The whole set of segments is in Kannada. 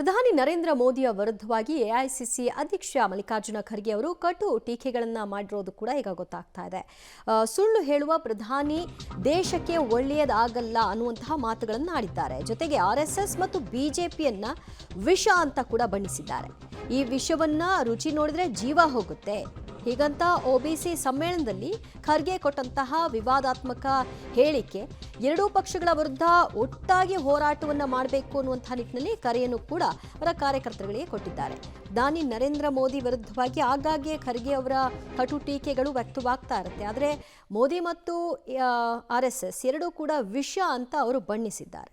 ಪ್ರಧಾನಿ ನರೇಂದ್ರ ಮೋದಿಯ ವಿರುದ್ಧವಾಗಿ ಎಐಸಿಸಿ ಅಧ್ಯಕ್ಷ ಮಲ್ಲಿಕಾರ್ಜುನ ಖರ್ಗೆ ಅವರು ಕಟು ಟೀಕೆಗಳನ್ನು ಮಾಡಿರೋದು ಕೂಡ ಈಗ ಗೊತ್ತಾಗ್ತಾ ಇದೆ. ಸುಳ್ಳು ಹೇಳುವ ಪ್ರಧಾನಿ ದೇಶಕ್ಕೆ ಒಳ್ಳೆಯದಾಗಲ್ಲ ಅನ್ನುವಂತಹ ಮಾತುಗಳನ್ನು ಆಡಿದ್ದಾರೆ. ಜೊತೆಗೆ ಆರ್ಎಸ್ಎಸ್ ಮತ್ತು ಬಿಜೆಪಿಯನ್ನ ವಿಷ ಅಂತ ಕೂಡ ಬಣ್ಣಿಸಿದ್ದಾರೆ. ಈ ವಿಷವನ್ನ ರುಚಿ ನೋಡಿದ್ರೆ ಜೀವ ಹೋಗುತ್ತೆ ಹೀಗಂತ ಒಬಿಸಿ ಸಮ್ಮೇಳನದಲ್ಲಿ ಖರ್ಗೆ ಕೊಟ್ಟಂತಹ ವಿವಾದಾತ್ಮಕ ಹೇಳಿಕೆ ಎರಡೂ ಪಕ್ಷಗಳ ವಿರುದ್ಧ ಒಟ್ಟಾಗಿ ಹೋರಾಟವನ್ನು ಮಾಡಬೇಕು ಅನ್ನುವಂತಹ ನಿಟ್ಟಿನಲ್ಲಿ ಕರೆಯನ್ನು ಕೂಡ ಅವರ ಕಾರ್ಯಕರ್ತರುಗಳಿಗೆ ಕೊಟ್ಟಿದ್ದಾರೆ. ಪ್ರಧಾನಿ ನರೇಂದ್ರ ಮೋದಿ ವಿರುದ್ಧವಾಗಿ ಆಗಾಗ್ಗೆ ಖರ್ಗೆ ಅವರ ಕಟು ಟೀಕೆಗಳು ವ್ಯಕ್ತವಾಗ್ತಾ ಇರುತ್ತೆ. ಆದರೆ ಮೋದಿ ಮತ್ತು ಆರ್ಎಸ್ಎಸ್ ಎರಡೂ ಕೂಡ ವಿಷ ಅಂತ ಅವರು ಬಣ್ಣಿಸಿದ್ದಾರೆ.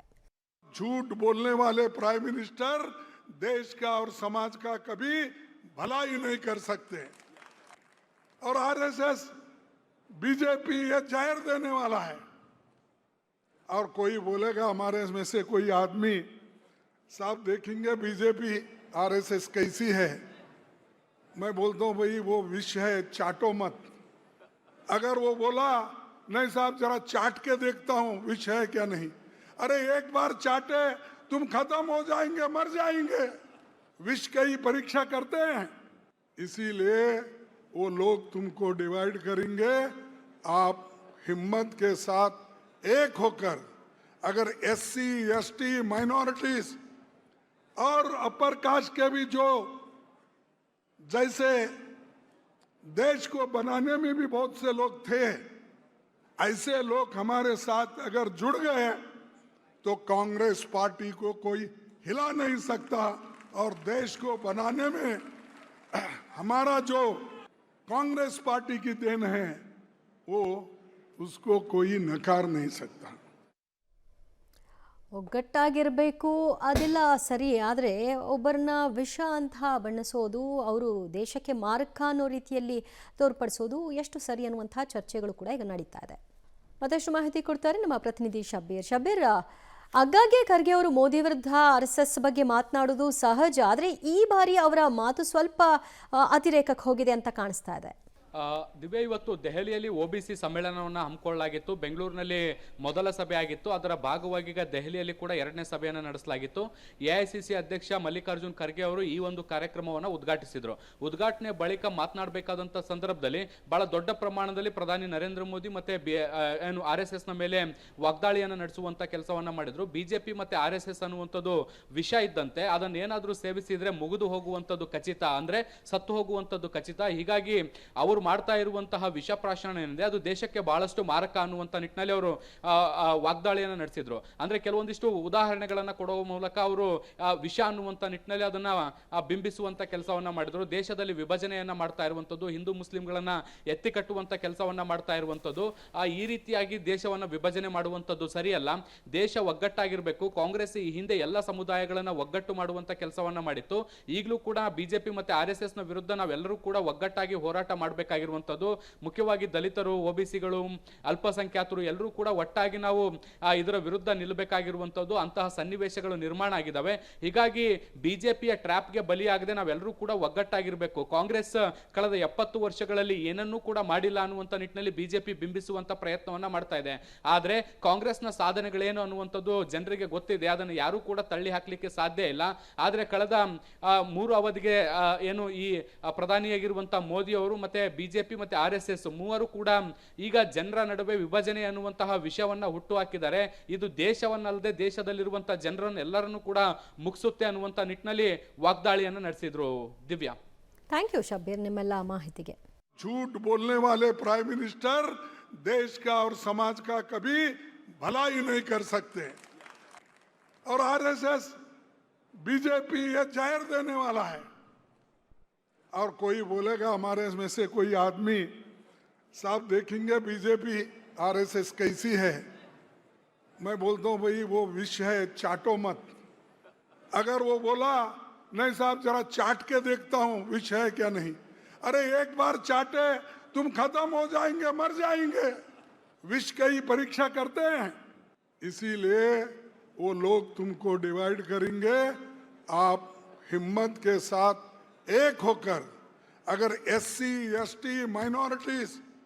झूठ बोलने वाले प्राइम मिनिस्टर देश का और समाज का कभी भला ही नहीं कर सकते और आरएसएस बीजेपी ये जाहिर देने वाला है. और कोई बोलेगा हमारे में से कोई आदमी साहब देखेंगे बीजेपी आरएसएस कैसी है. मैं बोलता हूँ भाई वो विष है, चाटो मत. अगर वो बोला नहीं साहब जरा चाट के देखता हूँ विष है क्या नहीं, अरे एक बार चाटे तुम खत्म हो जाएंगे, मर जाएंगे. विष की परीक्षा करते हैं, इसीलिए वो लोग तुमको डिवाइड करेंगे. आप हिम्मत के साथ एक होकर अगर एससी एसटी माइनॉरिटीज और अपर कास्ट के भी जो जैसे देश को बनाने में भी बहुत से लोग थे, ऐसे लोग हमारे साथ अगर जुड़ गए तो कांग्रेस पार्टी को कोई हिला नहीं सकता और देश को बनाने में हमारा जो कांग्रेस पार्टी की देन है वो उसको कोई नकार नहीं सकता. ಒಗ್ಗಟ್ಟಾಗಿರಬೇಕು ಅದೆಲ್ಲ ಸರಿ, ಆದರೆ ಒಬ್ಬರನ್ನ ವಿಷ ಅಂತ ಬಣ್ಣಿಸೋದು, ಅವರು ದೇಶಕ್ಕೆ ಮಾರಕ ಅನ್ನೋ ರೀತಿಯಲ್ಲಿ ತೋರ್ಪಡಿಸೋದು ಎಷ್ಟು ಸರಿ ಅನ್ನುವಂತಹ ಚರ್ಚೆಗಳು ಕೂಡ ಈಗ ನಡೀತಾ ಇದೆ. ಮತ್ತಷ್ಟು ಮಾಹಿತಿ ಕೊಡ್ತಾರೆ ನಮ್ಮ ಪ್ರತಿನಿಧಿ ಶಬ್ಬೀರ್. ಆಗಾಗ್ಗೆ ಖರ್ಗೆ ಅವರು ಮೋದಿ ವಿರುದ್ಧ ಆರ್ಎಸ್ಎಸ್ ಬಗ್ಗೆ ಮಾತನಾಡೋದು ಸಹಜ, ಆದರೆ ಈ ಬಾರಿ ಅವರ ಮಾತು ಸ್ವಲ್ಪ ಅತಿರೇಕಕ್ಕೆ ಹೋಗಿದೆ ಅಂತ ಕಾಣಿಸ್ತಾ ಇದೆ. ದಿವ್ಯ, ಇವತ್ತು ದೆಹಲಿಯಲ್ಲಿ ಒಬಿಸಿ ಸಮ್ಮೇಳನವನ್ನು ಹಮ್ಮಿಕೊಳ್ಳಲಾಗಿತ್ತು. ಬೆಂಗಳೂರಿನಲ್ಲಿ ಮೊದಲ ಸಭೆ ಆಗಿತ್ತು. ಅದರ ಭಾಗವಾಗಿ ಈಗ ದೆಹಲಿಯಲ್ಲಿ ಕೂಡ ಎರಡನೇ ಸಭೆಯನ್ನು ನಡೆಸಲಾಗಿತ್ತು. ಎಐಸಿಸಿ ಅಧ್ಯಕ್ಷ ಮಲ್ಲಿಕಾರ್ಜುನ್ ಖರ್ಗೆ ಅವರು ಈ ಒಂದು ಕಾರ್ಯಕ್ರಮವನ್ನು ಉದ್ಘಾಟಿಸಿದರು. ಉದ್ಘಾಟನೆ ಬಳಿಕ ಮಾತನಾಡಬೇಕಾದಂಥ ಸಂದರ್ಭದಲ್ಲಿ ಬಹಳ ದೊಡ್ಡ ಪ್ರಮಾಣದಲ್ಲಿ ಪ್ರಧಾನಿ ನರೇಂದ್ರ ಮೋದಿ ಮತ್ತೆ ಆರ್ಎಸ್ಎಸ್ ನ ಮೇಲೆ ವಾಗ್ದಾಳಿಯನ್ನು ನಡೆಸುವಂತ ಕೆಲಸವನ್ನ ಮಾಡಿದ್ರು. ಬಿಜೆಪಿ ಮತ್ತೆ ಆರ್ಎಸ್ಎಸ್ ಅನ್ನುವಂಥದ್ದು ವಿಷ ಇದ್ದಂತೆ, ಅದನ್ನ ಏನಾದ್ರೂ ಸೇವಿಸಿದ್ರೆ ಮುಗಿದು ಹೋಗುವಂಥದ್ದು ಖಚಿತ, ಅಂದ್ರೆ ಸತ್ತು ಹೋಗುವಂಥದ್ದು ಖಚಿತ. ಹೀಗಾಗಿ ಅವರು ಮಾಡ್ತಾ ಇರುವಂತಹ ವಿಷ ಪ್ರಾಶನ ಏನಿದೆ ಅದು ದೇಶಕ್ಕೆ ಬಹಳಷ್ಟು ಮಾರಕ ಅನ್ನುವಂತ ನಿಟ್ಟಿನಲ್ಲಿ ಅವರು ವಾಗ್ದಾಳಿಯನ್ನು ನಡೆಸಿದ್ರು. ಅಂದ್ರೆ ಕೆಲವೊಂದಿಷ್ಟು ಉದಾಹರಣೆಗಳನ್ನ ಕೊಡುವ ಮೂಲಕ ಅವರು ವಿಷ ಅನ್ನುವಂತ ನಿಟ್ಟಿನಲ್ಲಿ ಅದನ್ನ ಬಿಂಬಿಸುವಂತ ಕೆಲಸವನ್ನ ಮಾಡಿದ್ರು. ದೇಶದಲ್ಲಿ ವಿಭಜನೆಯನ್ನ ಮಾಡ್ತಾ ಇರುವಂತದ್ದು, ಹಿಂದೂ ಮುಸ್ಲಿಂಗಳನ್ನ ಎತ್ತಿ ಕಟ್ಟುವಂತ ಕೆಲಸವನ್ನ ಮಾಡ್ತಾ ಇರುವಂತದ್ದು, ಈ ರೀತಿಯಾಗಿ ದೇಶವನ್ನ ವಿಭಜನೆ ಮಾಡುವಂತದ್ದು ಸರಿಯಲ್ಲ. ದೇಶ ಒಗ್ಗಟ್ಟಾಗಿರ್ಬೇಕು. ಕಾಂಗ್ರೆಸ್ ಈ ಹಿಂದೆ ಎಲ್ಲ ಸಮುದಾಯಗಳನ್ನ ಒಗ್ಗಟ್ಟು ಮಾಡುವಂತ ಕೆಲಸವನ್ನ ಮಾಡಿತ್ತು. ಈಗಲೂ ಕೂಡ ಬಿಜೆಪಿ ಮತ್ತೆ ಆರ್ಎಸ್ಎಸ್ ನ ವಿರುದ್ಧ ನಾವೆಲ್ಲರೂ ಕೂಡ ಒಗ್ಗಟ್ಟಾಗಿ ಹೋರಾಟ ಮಾಡಬೇಕು. ಮುಖ್ಯವಾಗಿ ದಲಿತರು, ಒಬಿಸಿಗಳು, ಅಲ್ಪಸಂಖ್ಯಾತರು ಎಲ್ಲರೂ ಕೂಡ ಒಟ್ಟಾಗಿ ನಾವು ಇದರ ವಿರುದ್ಧ ನಿಲ್ಲಬೇಕಾಗಿರುವಂತದ್ದು. ಅಂತಹ ಸನ್ನಿವೇಶಗಳು ನಿರ್ಮಾಣ ಆಗಿದ್ದಾವೆ. ಹೀಗಾಗಿ ಬಿಜೆಪಿಯ ಟ್ರ್ಯಾಪ್ಗೆ ಬಲಿಯಾಗದೆ ನಾವೆಲ್ಲರೂ ಕೂಡ ಒಗ್ಗಟ್ಟಾಗಿರಬೇಕು. ಕಾಂಗ್ರೆಸ್ ಕಳೆದ 70 ವರ್ಷಗಳಲ್ಲಿ ಏನನ್ನೂ ಕೂಡ ಮಾಡಿಲ್ಲ ಅನ್ನುವಂತ ನಿಟ್ಟಿನಲ್ಲಿ ಬಿಜೆಪಿ ಬಿಂಬಿಸುವಂತ ಪ್ರಯತ್ನವನ್ನ ಮಾಡ್ತಾ ಇದೆ. ಆದ್ರೆ ಕಾಂಗ್ರೆಸ್ನ ಸಾಧನೆಗಳೇನು ಅನ್ನುವಂಥದ್ದು ಜನರಿಗೆ ಗೊತ್ತಿದೆ. ಅದನ್ನು ಯಾರು ಕೂಡ ತಳ್ಳಿ ಹಾಕ್ಲಿಕ್ಕೆ ಸಾಧ್ಯ ಇಲ್ಲ. ಆದ್ರೆ ಕಳೆದ 3 ಅವಧಿಗೆ ಏನು ಈ ಪ್ರಧಾನಿಯಾಗಿರುವಂತಹ ಮೋದಿ ಅವರು ಮತ್ತೆ ಬಿಜೆಪಿ ಮತ್ತೆ ಆರ್ಎಸ್ಎಸ್ ಮೂವರು ಕೂಡ ಈಗ ಜನರ ನಡುವೆ ವಿಭಜನೆ ಅನ್ನುವಂತಹ ವಿಷಯವನ್ನ ಹುಟ್ಟು ಹಾಕಿದ್ದಾರೆ. ಇದು ದೇಶವನ್ನಲ್ಲದೆ ದೇಶದಲ್ಲಿರುವಂತಹ ಜನರನ್ನು ಎಲ್ಲರನ್ನು ಕೂಡ ಮುಗಿಸುತ್ತೆ ಅನ್ನುವಂತ ನಿಟ್ಟಿನಲ್ಲಿ ವಾಗ್ದಾಳಿಯನ್ನು ನಡೆಸಿದ್ರು. ದಿವ್ಯಾ, ಥ್ಯಾಂಕ್ ಯು ಶಬ್ಬೀರ್ ನಿಮ್ಮೆಲ್ಲ ಮಾಹಿತಿಗೆ. झूठ बोलने वाले प्राइम मिनिस्टर देश का और समाज का कभी भला ही नहीं कर सकते और आरएसएस बीजेपी ये जाहिर देने वाला है. और कोई बोलेगा हमारे में से कोई आदमी साहब देखेंगे बीजेपी आरएसएस कैसी है. मैं बोलता हूँ भाई वो विष है, चाटो मत. अगर वो बोला नहीं साहब जरा चाट के देखता हूँ विष है क्या नहीं, अरे एक बार चाटे तुम खत्म हो जाएंगे, मर जाएंगे. विष की परीक्षा करते हैं, इसीलिए वो लोग तुमको डिवाइड करेंगे. आप हिम्मत के साथ एक होकर अगर एससी एसटी माइनॉरिटीज